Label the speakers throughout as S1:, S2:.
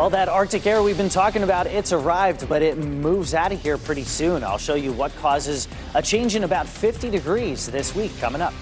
S1: Well, that Arctic air we've been talking about, it's arrived, but it moves out of here pretty soon. I'll show you what causes a change in about 50 degrees this week coming up.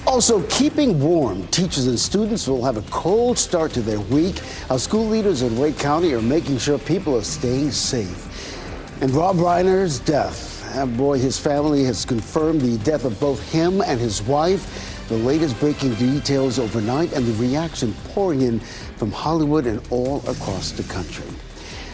S2: Also, keeping warm. Teachers and students will have a cold start to their week. Our school leaders in Wake County are making sure people are staying safe. And Rob Reiner's death. Boy, his family has confirmed the death of both him and his wife. The latest breaking details overnight and the reaction pouring in from Hollywood and all across the country.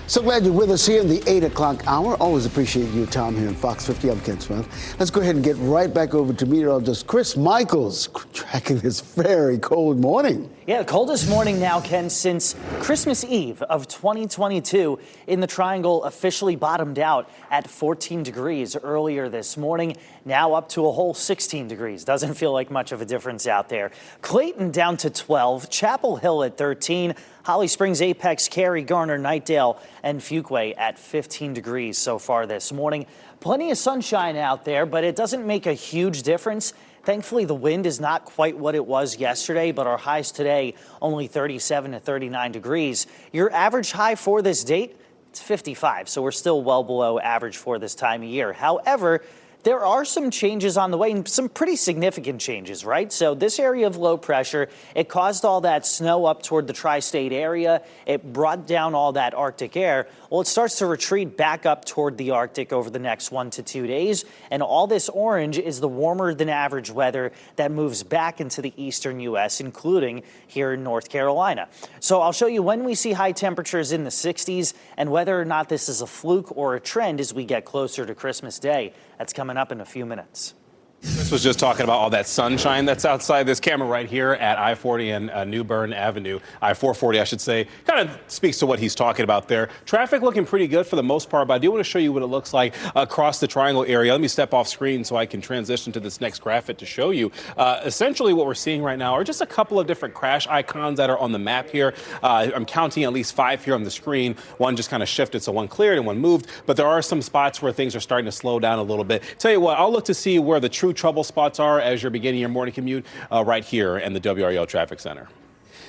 S2: So glad you're with us here in the 8 o'clock hour. Always appreciate your time here in Fox 50. I'm Ken Smith. Let's go ahead and get right back over to meteorologist Chris Michaels tracking this very cold morning.
S1: Yeah, coldest morning now, Ken, since Christmas Eve of 2022 in the Triangle officially bottomed out at 14 degrees earlier this morning. Now up to a whole 16 degrees. Doesn't feel like much of a difference out there. Clayton down to 12, Chapel Hill at 13, Holly Springs, Apex, Cary, Garner, Knightdale, and Fuquay at 15 degrees so far this morning. Plenty of sunshine out there, but it doesn't make a huge difference. Thankfully, the wind is not quite what it was yesterday, but our highs today only 37 to 39 degrees. Your average high for this date, it's 55, so we're still well below average for this time of year. However, there are some changes on the way, and some pretty significant changes, right? So this area of low pressure, it caused all that snow up toward the tri-state area. It brought down all that Arctic air. Well, it starts to retreat back up toward the Arctic over the next 1 to 2 days. And all this orange is the warmer than average weather that moves back into the eastern U.S., including here in North Carolina. So I'll show you when we see high temperatures in the 60s and whether or not this is a fluke or a trend as we get closer to Christmas Day. That's coming up in a few minutes.
S3: Chris was just talking about all that sunshine that's outside this camera right here at I-40 and New Bern Avenue. I-440, I should say. Kind of speaks to what he's talking about there. Traffic looking pretty good for the most part, but I do want to show you what it looks like across the Triangle area. Let me step off screen so I can transition to this next graphic to show you. Essentially what we're seeing right now are just a couple of different crash icons that are on the map here. I'm counting at least 5 here on the screen. One just kind of shifted, so one cleared and one moved. But there are some spots where things are starting to slow down a little bit. Tell you what, I'll look to see where the true trouble spots are as you're beginning your morning commute right here in the WRAL Traffic Center.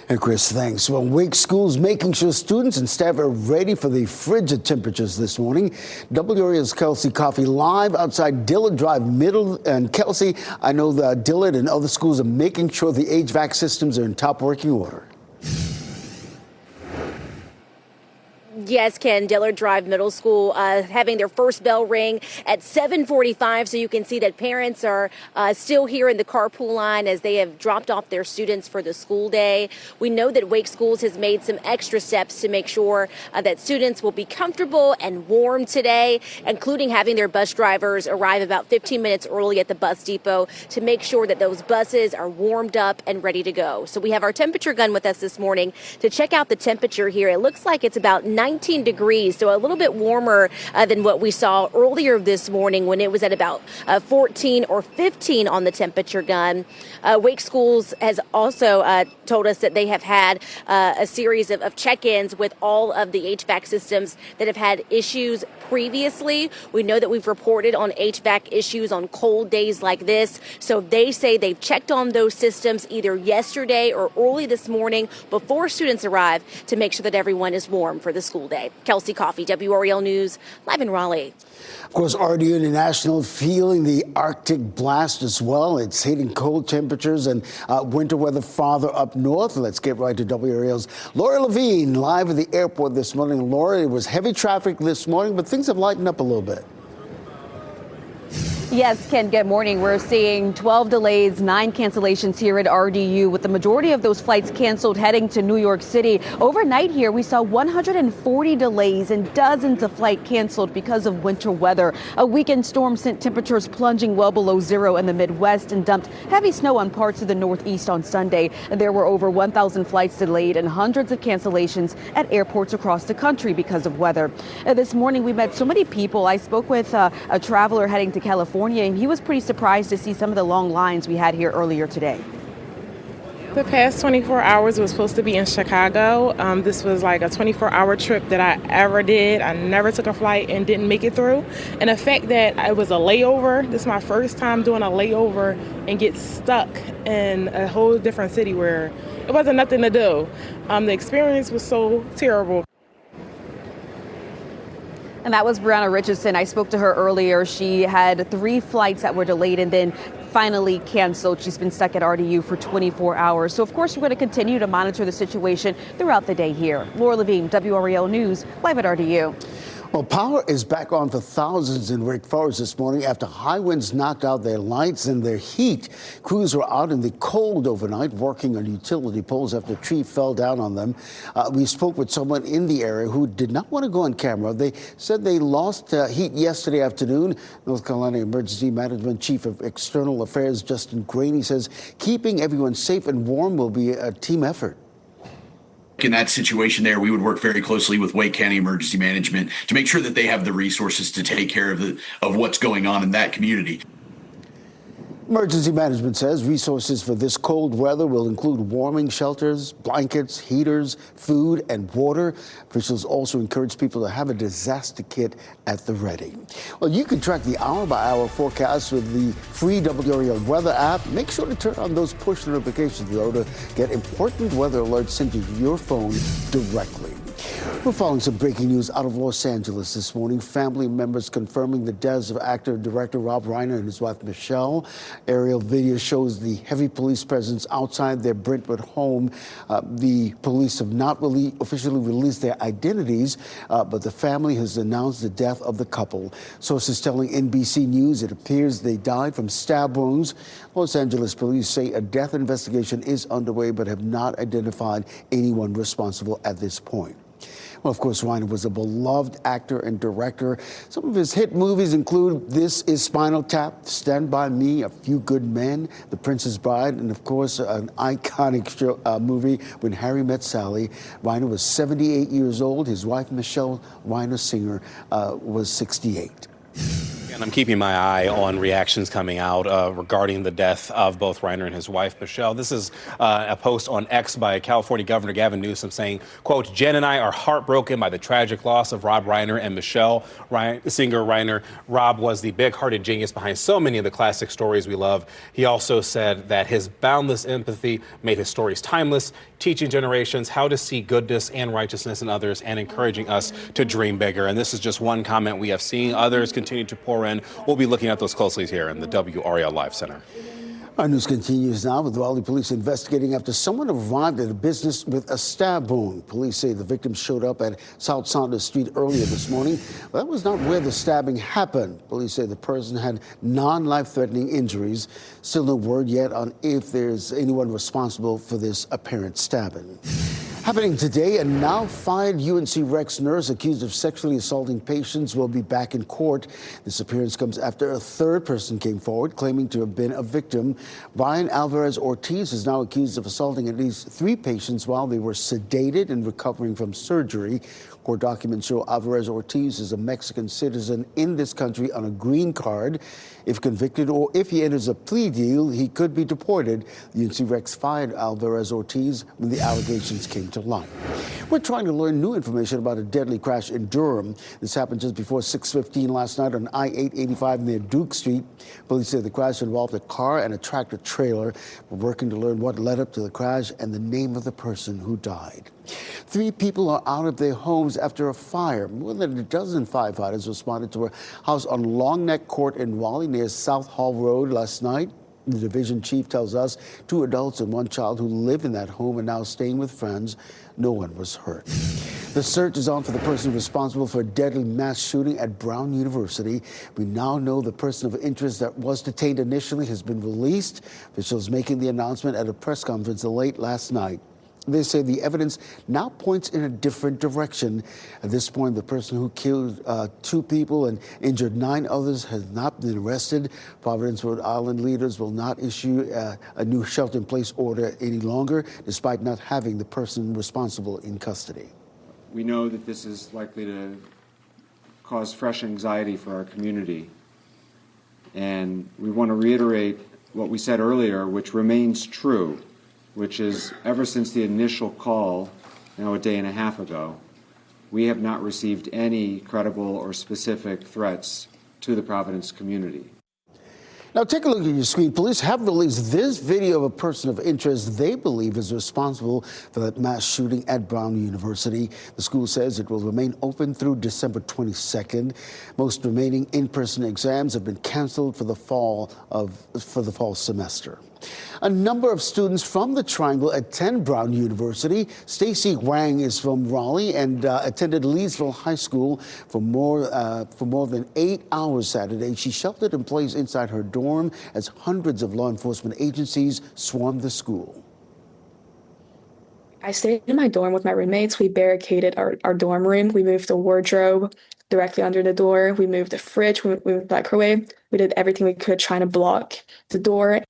S2: And Chris, thanks. Well, Wake School's making sure students and staff are ready for the frigid temperatures this morning. WRAL's Kelsey Coffey live outside Dillard Drive Middle. And Kelsey, I know that Dillard and other schools are making sure the HVAC systems are in top working order.
S4: Yes, Ken, Dillard Drive Middle School having their first bell ring at 7:45. So you can see that parents are still here in the carpool line as they have dropped off their students for the school day. We know that Wake Schools has made some extra steps to make sure that students will be comfortable and warm today, including having their bus drivers arrive about 15 minutes early at the bus depot to make sure that those buses are warmed up and ready to go. So we have our temperature gun with us this morning to check out the temperature here. It looks like it's about 19 degrees, so a little bit warmer than what we saw earlier this morning when it was at about 14 or 15 on the temperature gun. Wake Schools has also told us that they have had a series of check-ins with all of the HVAC systems that have had issues previously. We know that we've reported on HVAC issues on cold days like this, so they say they've checked on those systems either yesterday or early this morning before students arrive to make sure that everyone is warm for the school day. Kelsey Coffey, WRAL News, live in Raleigh.
S2: Of course, RDU International feeling the Arctic blast as well. It's hitting cold temperatures and winter weather farther up north. Let's get right to WRAL's Laura Levine live at the airport this morning. Laura, it was heavy traffic this morning, but things have lightened up a little bit.
S5: Yes, Ken, good morning. We're seeing 12 delays, 9 cancellations here at RDU, with the majority of those flights canceled heading to New York City. Overnight here, we saw 140 delays and dozens of flights canceled because of winter weather. A weekend storm sent temperatures plunging well below zero in the Midwest and dumped heavy snow on parts of the Northeast on Sunday. There were over 1,000 flights delayed and hundreds of cancellations at airports across the country because of weather. This morning, we met so many people. I spoke with a traveler heading to California, and he was pretty surprised to see some of the long lines we had here earlier today.
S6: The past 24 hours was supposed to be in Chicago. This was like a 24-hour trip that I ever did. I never took a flight and didn't make it through. And the fact that it was a layover, this is my first time doing a layover and get stuck in a whole different city where it wasn't nothing to do. The experience was so terrible.
S5: And that was Brianna Richardson. I spoke to her earlier. She had 3 flights that were delayed and then finally canceled. She's been stuck at RDU for 24 hours. So, of course, we're going to continue to monitor the situation throughout the day here. Laura Levine, WRAL News, live at RDU.
S2: Well, power is back on for thousands in Wake Forest this morning after high winds knocked out their lights and their heat. Crews were out in the cold overnight working on utility poles after a tree fell down on them. We spoke with someone in the area who did not want to go on camera. They said they lost heat yesterday afternoon. North Carolina Emergency Management Chief of External Affairs Justin Graney says keeping everyone safe and warm will be a team effort.
S7: In that situation there, we would work very closely with Wake County Emergency Management to make sure that they have the resources to take care of what's going on in that community.
S2: Emergency Management says resources for this cold weather will include warming shelters, blankets, heaters, food, and water. Officials also encourage people to have a disaster kit at the ready. Well, you can track the hour-by-hour forecast with the free WRAL weather app. Make sure to turn on those push notifications, though, to get important weather alerts sent to your phone directly. We're following some breaking news out of Los Angeles this morning. Family members confirming the deaths of actor and director Rob Reiner and his wife Michelle. Aerial video shows the heavy police presence outside their Brentwood home. The police have not officially released their identities, but the family has announced the death of the couple. Sources telling NBC News it appears they died from stab wounds. Los Angeles police say a death investigation is underway, but have not identified anyone responsible at this point. Well, of course, Reiner was a beloved actor and director. Some of his hit movies include This Is Spinal Tap, Stand By Me, A Few Good Men, The Princess Bride, and, of course, an iconic movie, When Harry Met Sally. Reiner was 78 years old. His wife, Michelle Reiner Singer, was 68.
S3: And I'm keeping my eye on reactions coming out regarding the death of both Reiner and his wife, Michelle. This is a post on X by California Governor Gavin Newsom saying, quote, Jen and I are heartbroken by the tragic loss of Rob Reiner and Michelle Singer Reiner. Rob was the big-hearted genius behind so many of the classic stories we love. He also said that his boundless empathy made his stories timeless, teaching generations how to see goodness and righteousness in others and encouraging us to dream bigger. And this is just one comment we have seen. Others continue to pour in. We'll be looking at those closely here in the WRAL Live Center.
S2: Our news continues now with Raleigh police investigating after someone arrived at a business with a stab wound. Police say the victim showed up at South Saunders Street earlier this morning. But that was not where the stabbing happened. Police say the person had non-life-threatening injuries. Still no word yet on if there's anyone responsible for this apparent stabbing. Happening today, a now fired UNC Rex nurse accused of sexually assaulting patients will be back in court. This appearance comes after a third person came forward claiming to have been a victim. Brian Alvarez Ortiz is now accused of assaulting at least 3 patients while they were sedated and recovering from surgery. Court documents show Alvarez Ortiz is a Mexican citizen in this country on a green card. If convicted or if he enters a plea deal, he could be deported. The UNC Rex fired Alvarez Ortiz when the allegations came to light. We're trying to learn new information about a deadly crash in Durham. This happened just before 6:15 last night on I-885 near Duke Street. Police say the crash involved a car and a tractor trailer. We're working to learn what led up to the crash and the name of the person who died. 3 people are out of their homes after a fire. More than a dozen firefighters responded to a house on Long Neck Court in Raleigh near South Hall Road last night. The division chief tells us 2 adults and 1 child who live in that home are now staying with friends. No one was hurt. The search is on for the person responsible for a deadly mass shooting at Brown University. We now know the person of interest that was detained initially has been released. Officials making the announcement at a press conference late last night. They say the evidence now points in a different direction. At this point, the person who killed 2 people and injured 9 others has not been arrested. Providence, Rhode Island leaders will not issue a new shelter-in-place order any longer, despite not having the person responsible in custody.
S8: We know that this is likely to cause fresh anxiety for our community. And we want to reiterate what we said earlier, which remains true. which is ever since the initial call, a day and a half ago, we have not received any credible or specific threats to the Providence community.
S2: Now take a look at your screen. Police have released this video of a person of interest they believe is responsible for that mass shooting at Brown University. The school says it will remain open through December 22nd. Most remaining in-person exams have been canceled for the fall semester. A number of students from the Triangle attend Brown University. Stacy Wang is from Raleigh and attended Leesville High School for more than 8 hours Saturday. She sheltered in place inside her dorm as hundreds of law enforcement agencies swarmed the school.
S9: I stayed in my dorm with my roommates. We barricaded our dorm room. We moved the wardrobe directly under the door. We moved the fridge. We moved the microwave. We did everything we could trying to block the door.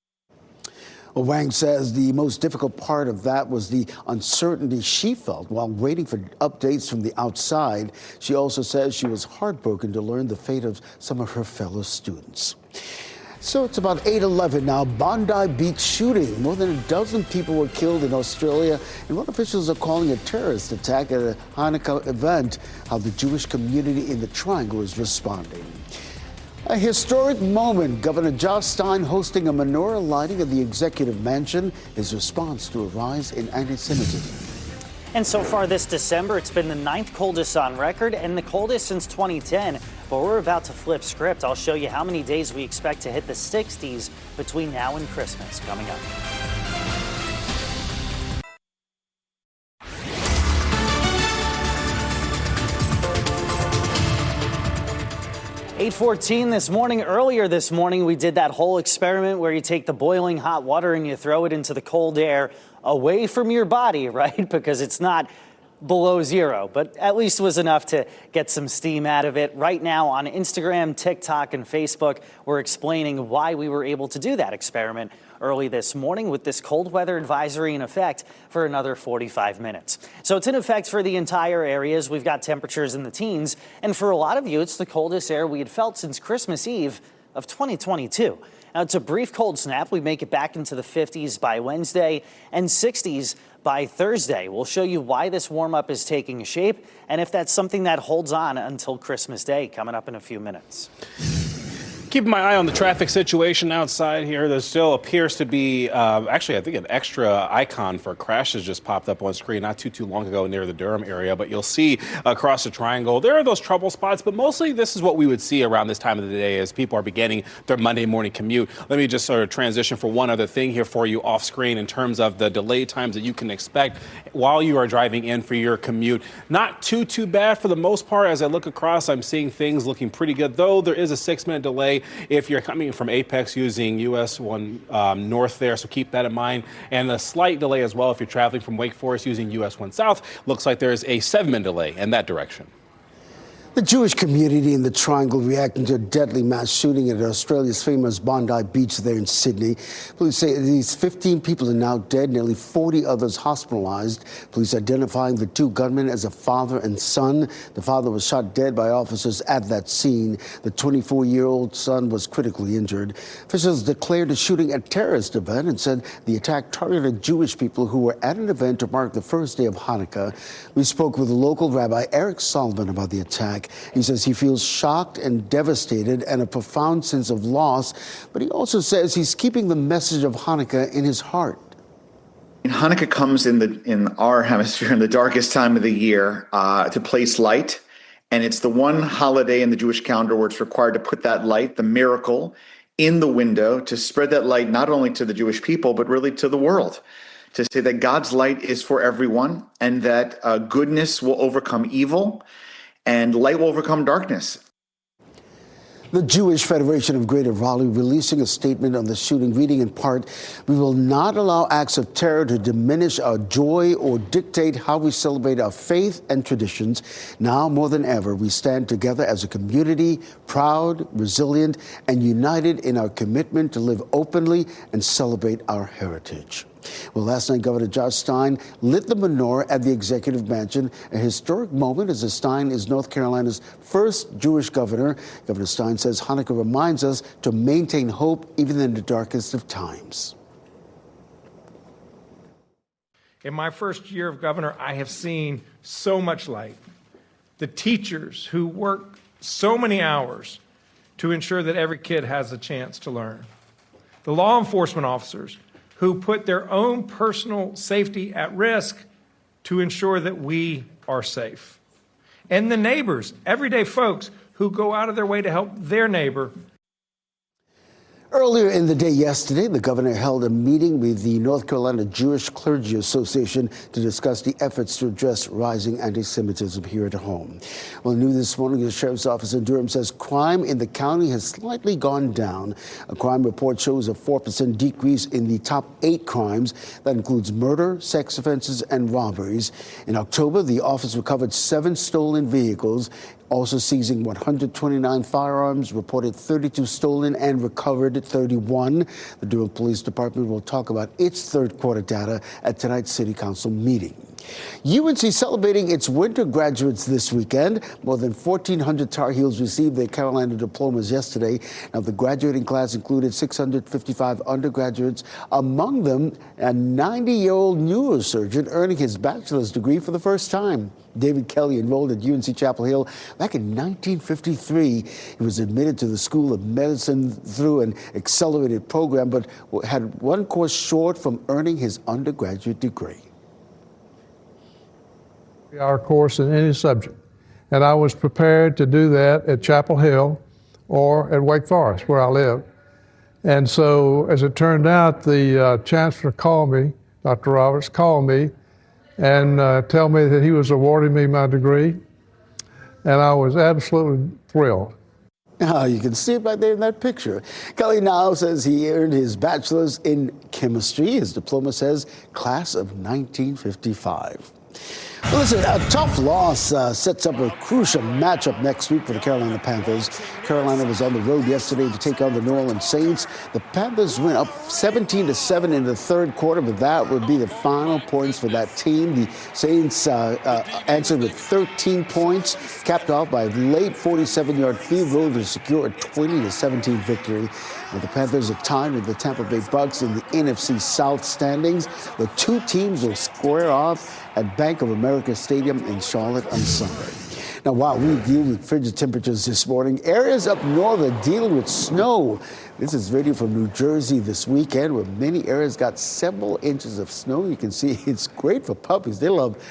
S2: Well, Wang says the most difficult part of that was the uncertainty she felt while waiting for updates from the outside. She also says she was heartbroken to learn the fate of some of her fellow students. So it's about 8:11 now. Bondi Beach shooting. More than a dozen people were killed in Australia, and what officials are calling a terrorist attack at a Hanukkah event. How the Jewish community in the Triangle is responding. A historic moment. Governor Josh Stein hosting a menorah lighting at the executive mansion. His response to a rise in anti-Semitism.
S1: And so far this December, it's been the 9th coldest on record and the coldest since 2010. But we're about to flip script. I'll show you how many days we expect to hit the 60s between now and Christmas coming up. 8:14 this morning. Earlier this morning, we did that whole experiment where you take the boiling hot water and you throw it into the cold air away from your body, right? Because it's not below zero, but at least was enough to get some steam out of it. Right now on Instagram, TikTok, and Facebook, we're explaining why we were able to do that experiment early this morning with this cold weather advisory in effect for another 45 minutes. So it's in effect for the entire areas. We've got temperatures in the teens, and for a lot of you, it's the coldest air we had felt since Christmas Eve of 2022. Now, it's a brief cold snap. We make it back into the 50s by Wednesday and 60s by Thursday. We'll show you why this warm up is taking shape and if that's something that holds on until Christmas Day coming up in a few minutes.
S3: Keeping my eye on the traffic situation outside here. There still appears to be, actually, I think an extra icon for crashes just popped up on screen not too long ago near the Durham area. But you'll see across the Triangle, there are those trouble spots. But mostly this is what we would see around this time of the day as people are beginning their Monday morning commute. Let me just sort of transition for one other thing here for you off screen in terms of the delay times that you can expect while you are driving in for your commute. Not too bad for the most part. As I look across, I'm seeing things looking pretty good, though there is a 6-minute delay if you're coming from Apex using US 1 North there, so keep that in mind. And a slight delay as well if you're traveling from Wake Forest using US 1 South. Looks like there's a 7-minute delay in that direction.
S2: The Jewish community in the Triangle reacting to a deadly mass shooting at Australia's famous Bondi Beach there in Sydney. Police say at least 15 people are now dead, nearly 40 others hospitalized. Police identifying the two gunmen as a father and son. The father was shot dead by officers at that scene. The 24-year-old son was critically injured. Officials declared the shooting a terrorist event and said the attack targeted Jewish people who were at an event to mark the first day of Hanukkah. We spoke with local Rabbi Eric Solomon about the attack. He says he feels shocked and devastated and a profound sense of loss, but he also says he's keeping the message of Hanukkah in his heart.
S10: Hanukkah comes in our hemisphere in the darkest time of the year to place light, and it's the one holiday in the Jewish calendar where it's required to put that light, the miracle, in the window to spread that light not only to the Jewish people but really to the world. To say that God's light is for everyone and that goodness will overcome evil and light will overcome darkness.
S2: The Jewish Federation of Greater Raleigh releasing a statement on the shooting, reading in part, "We will not allow acts of terror to diminish our joy or dictate how we celebrate our faith and traditions. Now more than ever, we stand together as a community, proud, resilient, and united in our commitment to live openly and celebrate our heritage." Well, last night, Governor Josh Stein lit the menorah at the Executive Mansion, a historic moment as Stein is North Carolina's first Jewish governor. Governor Stein says Hanukkah reminds us to maintain hope even in the darkest of times.
S11: In my first year of governor, I have seen so much light. The teachers who work so many hours to ensure that every kid has a chance to learn. The law enforcement officers who put their own personal safety at risk to ensure that we are safe. And the neighbors, everyday folks who go out of their way to help their neighbor.
S2: Earlier in the day yesterday, the governor held a meeting with the North Carolina Jewish Clergy Association to discuss the efforts to address rising anti-Semitism here at home. Well, new this morning, the sheriff's office in Durham says crime in the county has slightly gone down. A crime report shows a 4% decrease in the top 8 crimes. That includes murder, sex offenses, and robberies. In October, the office recovered 7 stolen vehicles, also seizing 129 firearms, reported 32 stolen and recovered 31. The Durham Police Department will talk about its third quarter data at tonight's City Council meeting. UNC celebrating its winter graduates this weekend. More than 1,400 Tar Heels received their Carolina diplomas yesterday. Now, the graduating class included 655 undergraduates, among them a 90-year-old neurosurgeon earning his bachelor's degree for the first time. David Kelly enrolled at UNC Chapel Hill back in 1953. He was admitted to the School of Medicine through an accelerated program, but had one course short from earning his undergraduate degree.
S12: Our course in any subject. And I was prepared to do that at Chapel Hill or at Wake Forest, where I live. And so, as it turned out, the chancellor called me, Dr. Roberts called me, and tell me that he was awarding me my degree. And I was absolutely thrilled.
S2: You can see it right there in that picture. Kelly now says he earned his bachelor's in chemistry. His diploma says class of 1955. Well, listen, a tough loss sets up a crucial matchup next week for the Carolina Panthers. Carolina was on the road yesterday to take on the New Orleans Saints. The Panthers went up 17-7 in the third quarter, but that would be the final points for that team. The Saints answered with 13 points, capped off by a late 47-yard field goal to secure a 20-17 victory. Now, the Panthers are tied with the Tampa Bay Bucks in the NFC South standings. The two teams will square off at Bank of America Stadium in Charlotte on Sunday. Now, while we deal with frigid temperatures this morning, areas up north are dealing with snow. This is video from New Jersey this weekend, where many areas got several inches of snow. You can see it's great for puppies. They love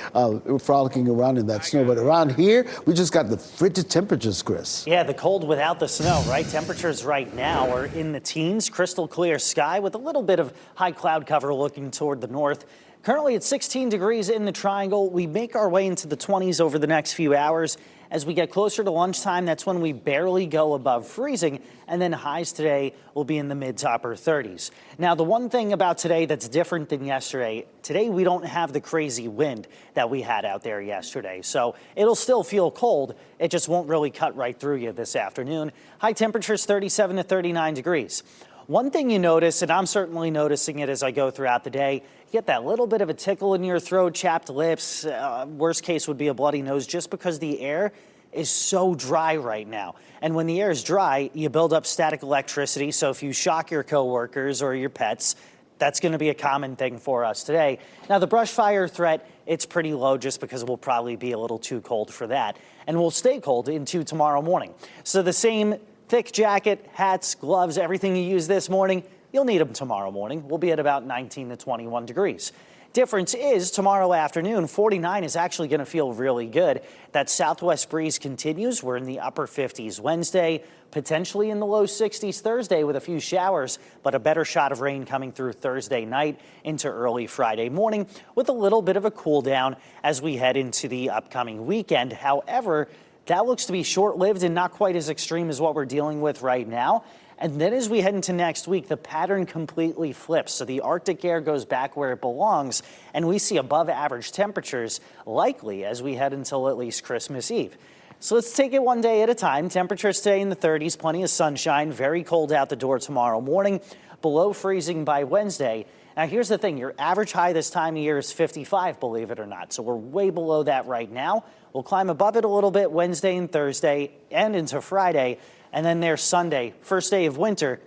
S2: frolicking around in that snow. But around here, we just got the frigid temperatures, Chris.
S1: Yeah, the cold without the snow, right? Temperatures right now are in the teens, crystal clear sky with a little bit of high cloud cover looking toward the north. Currently at 16 degrees in the Triangle. We make our way into the 20s over the next few hours. As we get closer to lunchtime, that's when we barely go above freezing, and then highs today will be in the mid to upper 30s. Now, the one thing about today that's different than yesterday, today we don't have the crazy wind that we had out there yesterday. So it'll still feel cold. It just won't really cut right through you this afternoon. High temperatures 37 to 39 degrees. One thing you notice, and I'm certainly noticing it as I go throughout the day, you get that little bit of a tickle in your throat, chapped lips. Worst case would be a bloody nose, just because the air is so dry right now. And when the air is dry, you build up static electricity. So if you shock your coworkers or your pets, that's going to be a common thing for us today. Now, the brush fire threat, it's pretty low just because we'll probably be a little too cold for that. And we'll stay cold into tomorrow morning. So the same thick jacket, hats, gloves, everything you use this morning, you'll need them tomorrow morning. We'll be at about 19 to 21 degrees. Difference is tomorrow afternoon, 49 is actually going to feel really good. That southwest breeze continues. We're in the upper 50s Wednesday, potentially in the low 60s Thursday with a few showers, but a better shot of rain coming through Thursday night into early Friday morning with a little bit of a cool down as we head into the upcoming weekend. However, that looks to be short-lived and not quite as extreme as what we're dealing with right now. And then as we head into next week, the pattern completely flips. So the Arctic air goes back where it belongs, and we see above average temperatures likely as we head until at least Christmas Eve. So let's take it one day at a time. Temperatures today in the 30s, plenty of sunshine, very cold out the door tomorrow morning, below freezing by Wednesday. Now, here's the thing. Your average high this time of year is 55, believe it or not. So we're way below that right now. We'll climb above it a little bit Wednesday and Thursday and into Friday. And then there's Sunday, first day of winter.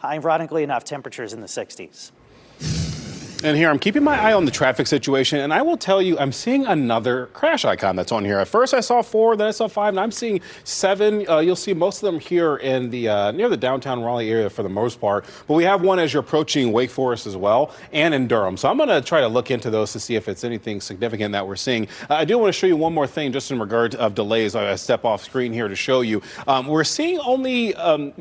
S1: Ironically enough, temperatures in the 60s.
S3: And here, I'm keeping my eye on the traffic situation, and I will tell you, I'm seeing another crash icon that's on here. At first, I saw 4, then I saw 5, and I'm seeing 7. You'll see most of them here in the near the downtown Raleigh area for the most part. But we have one as you're approaching Wake Forest as well, and in Durham. So I'm going to try to look into those to see if it's anything significant that we're seeing. I do want to show you one more thing just in regard of delays. I step off screen here to show you. We're seeing only, I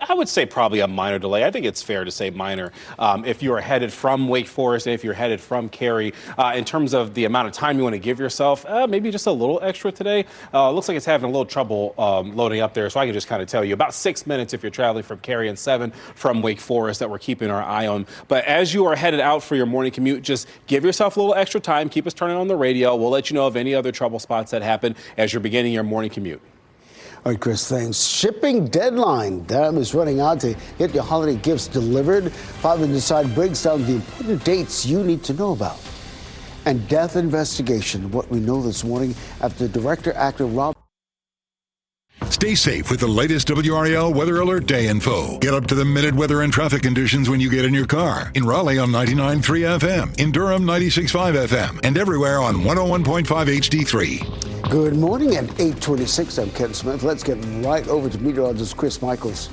S3: would say probably a minor delay. I think it's fair to say minor if you are headed from Wake Forest, and if you're headed from Cary, in terms of the amount of time you want to give yourself, maybe just a little extra today. Looks like it's having a little trouble loading up there, so I can just kind of tell you about 6 minutes if you're traveling from Cary and 7 from Wake Forest that we're keeping our eye on. But as you are headed out for your morning commute, just give yourself a little extra time. Keep us turning on the radio. We'll let you know of any other trouble spots that happen as you're beginning your morning commute.
S2: All right, Chris, thanks. Shipping deadline. Time is running out to get your holiday gifts delivered. Father Decide breaks down the important dates you need to know about. And death investigation, what we know this morning after director-actor Rob.
S13: Stay safe with the latest WRAL Weather Alert Day info. Get up to the minute weather and traffic conditions when you get in your car. In Raleigh on 99.3 FM, in Durham 96.5 FM, and everywhere on 101.5 HD3.
S2: Good morning at 8:26. I'm Ken Smith. Let's get right over to meteorologist Chris Michaels,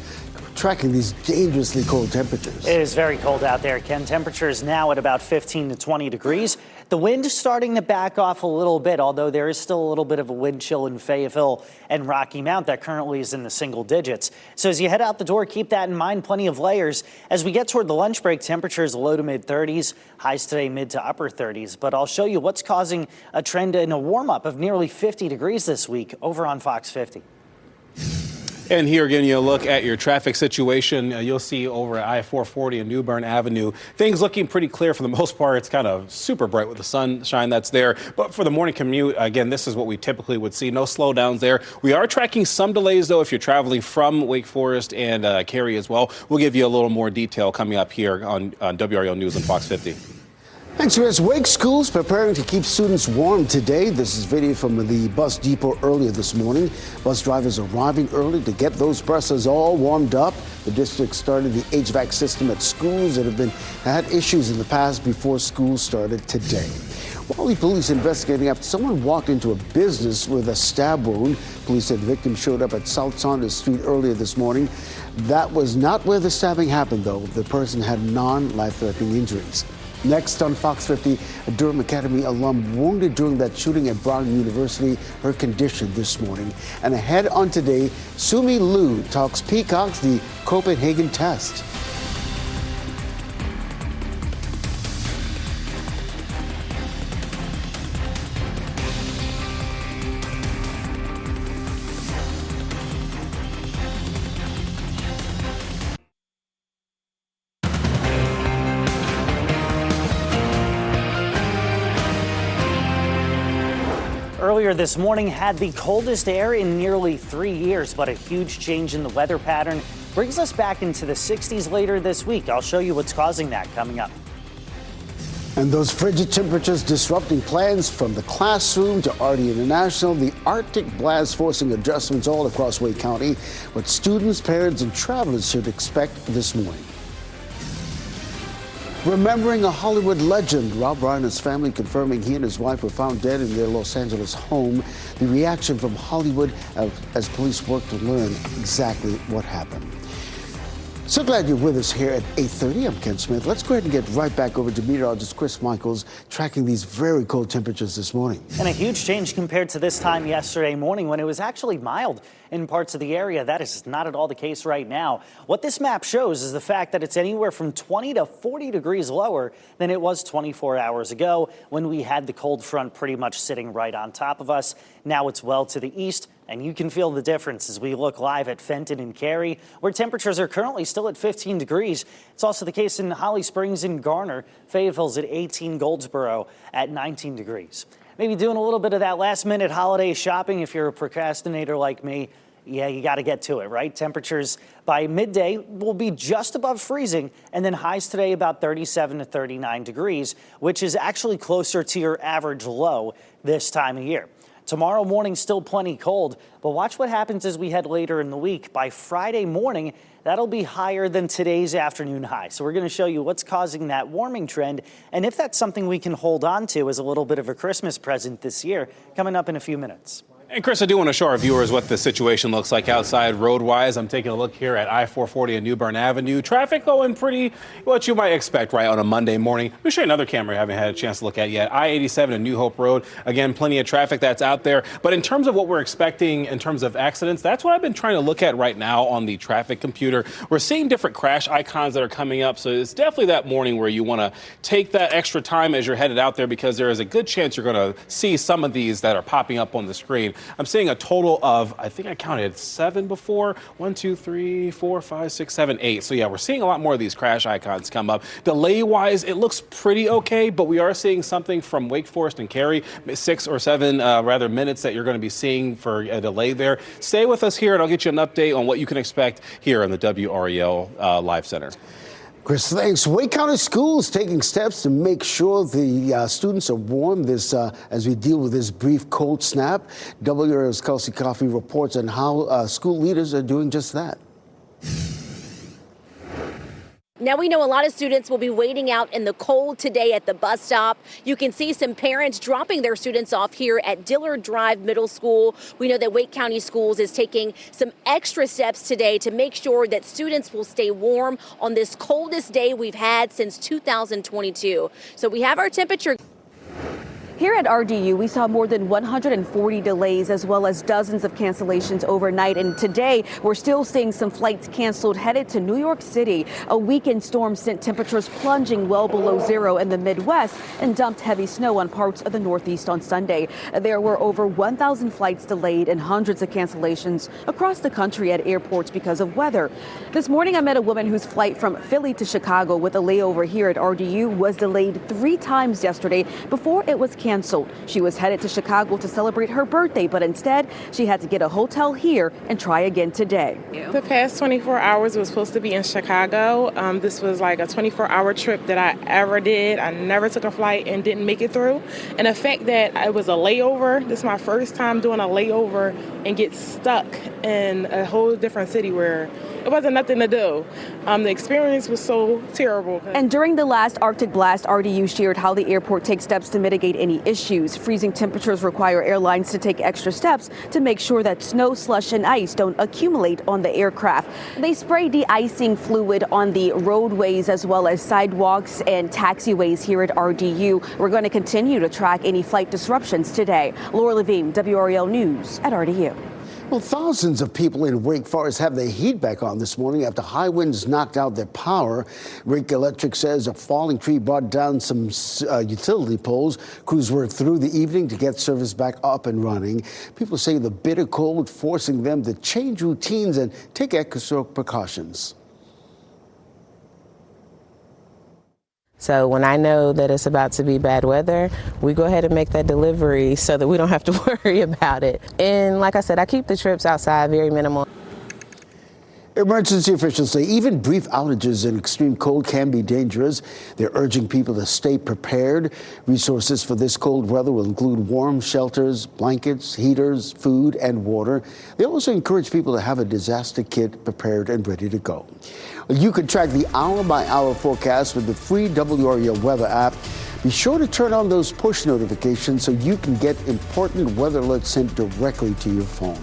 S2: tracking these dangerously cold temperatures.
S1: It is very cold out there, Ken. Temperatures now at about 15 to 20 degrees. The wind is starting to back off a little bit, although there is still a little bit of a wind chill in Fayetteville and Rocky Mount that currently is in the single digits. So as you head out the door, keep that in mind. Plenty of layers. As we get toward the lunch break, temperatures low to mid 30s, highs today mid to upper 30s. But I'll show you what's causing a trend in a warm up of nearly 50 degrees this week over on Fox 50.
S3: And here again, you look at your traffic situation. You'll see over at I-440 and New Bern Avenue, things looking pretty clear for the most part. It's kind of super bright with the sunshine that's there. But for the morning commute, again, this is what we typically would see. No slowdowns there. We are tracking some delays, though, if you're traveling from Wake Forest and Cary as well. We'll give you a little more detail coming up here on WRAL News on Fox 50.
S2: Thanks, Chris. Wake schools preparing to keep students warm today. This is video from the bus depot earlier this morning. Bus drivers arriving early to get those buses all warmed up. The district started the HVAC system at schools that have had issues in the past before school started today. Raleigh police investigating after someone walked into a business with a stab wound. Police said the victim showed up at South Saunders Street earlier this morning. That was not where the stabbing happened, though. The person had non-life-threatening injuries. Next on Fox 50, a Durham Academy alum wounded during that shooting at Brown University, her condition this morning. And ahead on today, Sumi Liu talks Peacocks, the Copenhagen test.
S1: Earlier this morning had the coldest air in nearly 3 years, but a huge change in the weather pattern brings us back into the 60s later this week. I'll show you what's causing that coming up.
S2: And those frigid temperatures disrupting plans from the classroom to RD International, the Arctic blast forcing adjustments all across Wake County, what students, parents, and travelers should expect this morning. Remembering a Hollywood legend, Rob Reiner's family confirming he and his wife were found dead in their Los Angeles home. The reaction from Hollywood as police work to learn exactly what happened. So glad you're with us here at 8:30. I'm Ken Smith. Let's go ahead and get right back over to meteorologist Chris Michaels tracking these very cold temperatures this morning.
S1: And a huge change compared to this time yesterday morning when it was actually mild in parts of the area. That is not at all the case right now. What this map shows is the fact that it's anywhere from 20 to 40 degrees lower than it was 24 hours ago when we had the cold front pretty much sitting right on top of us. Now it's well to the east, and you can feel the difference as we look live at Fenton and Cary, where temperatures are currently still at 15 degrees. It's also the case in Holly Springs and Garner. Fayetteville's at 18, Goldsboro at 19 degrees. Maybe doing a little bit of that last-minute holiday shopping if you're a procrastinator like me. Yeah, you got to get to it, right? Temperatures by midday will be just above freezing, and then highs today about 37 to 39 degrees, which is actually closer to your average low this time of year. Tomorrow morning, still plenty cold, but watch what happens as we head later in the week. By Friday morning, That'll be higher than today's afternoon high. So we're going to show you what's causing that warming trend and if that's something we can hold on to as a little bit of a Christmas present this year, coming up in a few minutes.
S3: And Chris, I do want to show our viewers what the situation looks like outside road-wise. I'm taking a look here at I-440 and New Bern Avenue. Traffic going pretty what you might expect, right, on a Monday morning. Let me show you another camera I haven't had a chance to look at yet. I-87 and New Hope Road. Again, plenty of traffic that's out there. But in terms of what we're expecting in terms of accidents, that's what I've been trying to look at right now on the traffic computer. We're seeing different crash icons that are coming up. So it's definitely that morning where you want to take that extra time as you're headed out there because there is a good chance you're going to see some of these that are popping up on the screen. I'm seeing a total of, I think I counted 7 before. 1, 2, 3, 4, 5, 6, 7, 8. So yeah, we're seeing a lot more of these crash icons come up. Delay-wise, it looks pretty okay, but we are seeing something from Wake Forest and Cary, 6 or 7 minutes that you're going to be seeing for a delay there. Stay with us here, and I'll get you an update on what you can expect here in the WRAL Live Center.
S2: Chris, thanks. Wake County Schools taking steps to make sure the students are warm as we deal with this brief cold snap. WRAL's Kelsey Coffey reports on how school leaders are doing just that.
S4: Now we know a lot of students will be waiting out in the cold today at the bus stop. You can see some parents dropping their students off here at Dillard Drive Middle School. We know that Wake County Schools is taking some extra steps today to make sure that students will stay warm on this coldest day we've had since 2022. So we have our temperature.
S5: Here at RDU, we saw more than 140 delays as well as dozens of cancellations overnight. And today, we're still seeing some flights canceled headed to New York City. A weekend storm sent temperatures plunging well below zero in the Midwest and dumped heavy snow on parts of the Northeast on Sunday. There were over 1,000 flights delayed and hundreds of cancellations across the country at airports because of weather. This morning, I met a woman whose flight from Philly to Chicago with a layover here at RDU was delayed 3 times yesterday before it was canceled. She was headed to Chicago to celebrate her birthday, but instead she had to get a hotel here and try again today.
S6: The past 24 hours was supposed to be in Chicago. This was like a 24-hour trip that I ever did. I never took a flight and didn't make it through. And the fact that it was a layover, this is my first time doing a layover and get stuck in a whole different city where it wasn't nothing to do. The experience was so terrible.
S5: And during the last Arctic blast, RDU shared how the airport takes steps to mitigate any issues. Freezing temperatures require airlines to take extra steps to make sure that snow, slush, and ice don't accumulate on the aircraft. They spray de-icing fluid on the roadways as well as sidewalks and taxiways here at RDU. We're going to continue to track any flight disruptions today. Laura Levine, WRAL News at RDU.
S2: Well, thousands of people in Wake Forest have their heat back on this morning after high winds knocked out their power. Wake Electric says a falling tree brought down some utility poles. Crews worked through the evening to get service back up and running. People say the bitter cold forcing them to change routines and take extra precautions.
S14: So when I know that it's about to be bad weather, we go ahead and make that delivery so that we don't have to worry about it. And like I said, I keep the trips outside very minimal.
S2: Emergency officials say even brief outages in extreme cold can be dangerous. They're urging people to stay prepared. Resources for this cold weather will include warm shelters, blankets, heaters, food, and water. They also encourage people to have a disaster kit prepared and ready to go. You can track the hour-by-hour forecast with the free WRAL weather app. Be sure to turn on those push notifications so you can get important weather alerts sent directly to your phone.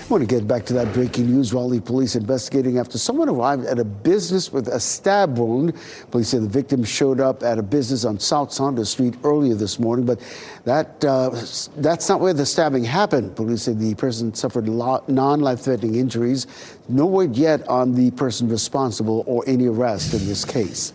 S2: I want to get back to that breaking news. Raleigh police investigating after someone arrived at a business with a stab wound. Police say the victim showed up at a business on South Saunders Street earlier this morning, but that's not where the stabbing happened. Police say the person suffered non-life-threatening injuries. No word yet on the person responsible or any arrest in this case.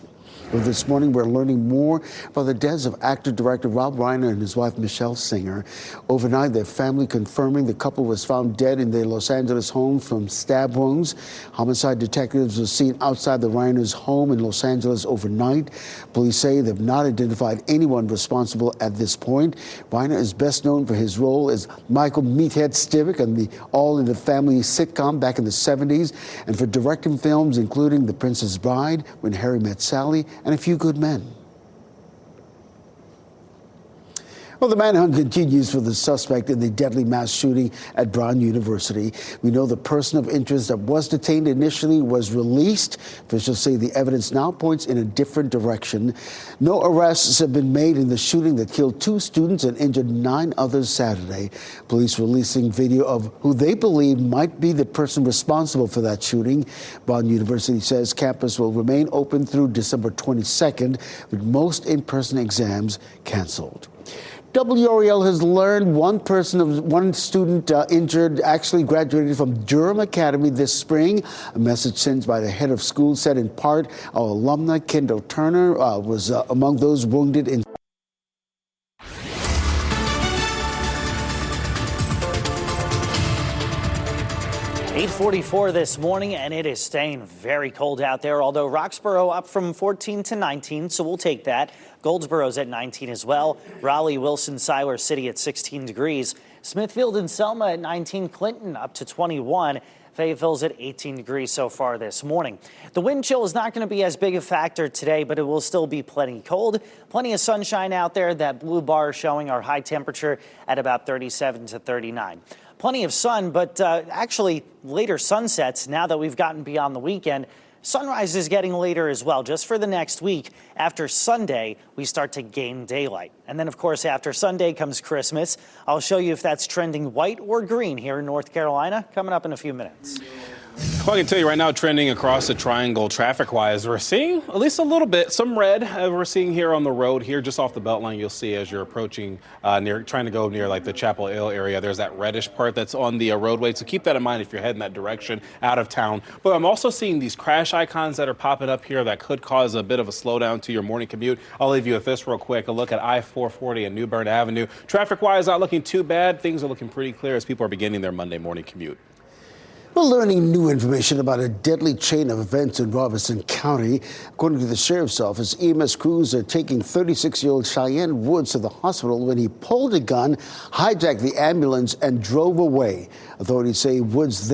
S2: Well, this morning, we're learning more about the deaths of actor-director Rob Reiner and his wife, Michelle Singer. Overnight, their family confirming the couple was found dead in their Los Angeles home from stab wounds. Homicide detectives were seen outside the Reiners' home in Los Angeles overnight. Police say they've not identified anyone responsible at this point. Reiner is best known for his role as Michael Meathead Stivic on the All in the Family sitcom back in the 70s, and for directing films including The Princess Bride, When Harry Met Sally, and A Few Good Men. Well, the manhunt continues for the suspect in the deadly mass shooting at Brown University. We know the person of interest that was detained initially was released. Officials say the evidence now points in a different direction. No arrests have been made in the shooting that killed 2 students and injured 9 others Saturday. Police releasing video of who they believe might be the person responsible for that shooting. Brown University says campus will remain open through December 22nd, with most in-person exams canceled. WRAL has learned one student injured actually graduated from Durham Academy this spring. A message sent by the head of school said in part, our alumna Kendall Turner was among those wounded in
S1: 8:44 this morning, and it is staying very cold out there, although Roxborough up from 14 to 19, so we'll take that. Goldsboro's at 19 as well. Raleigh, Wilson, Siler City at 16 degrees. Smithfield and Selma at 19. Clinton up to 21. Fayetteville's at 18 degrees so far this morning. The wind chill is not going to be as big a factor today, but it will still be plenty cold. Plenty of sunshine out there. That blue bar showing our high temperature at about 37 to 39. Plenty of sun, but actually later sunsets now that we've gotten beyond the weekend. Sunrise is getting later as well. Just for the next week, after Sunday, we start to gain daylight. And then, of course, after Sunday comes Christmas. I'll show you if that's trending white or green here in North Carolina coming up in a few minutes.
S3: Well, I can tell you right now, trending across the triangle traffic-wise, we're seeing at least a little bit, some red we're seeing here on the road here, just off the Beltline. You'll see as you're approaching trying to go near like the Chapel Hill area, there's that reddish part that's on the roadway. So keep that in mind if you're heading that direction out of town. But I'm also seeing these crash icons that are popping up here that could cause a bit of a slowdown to your morning commute. I'll leave you with this real quick. A look at I-440 and New Bern Avenue. Traffic-wise, not looking too bad. Things are looking pretty clear as people are beginning their Monday morning commute.
S2: We're learning new information about a deadly chain of events in Robeson County. According to the sheriff's office, EMS crews are taking 36-year-old Cheyenne Woods to the hospital when he pulled a gun, hijacked the ambulance, and drove away. Authorities say Woods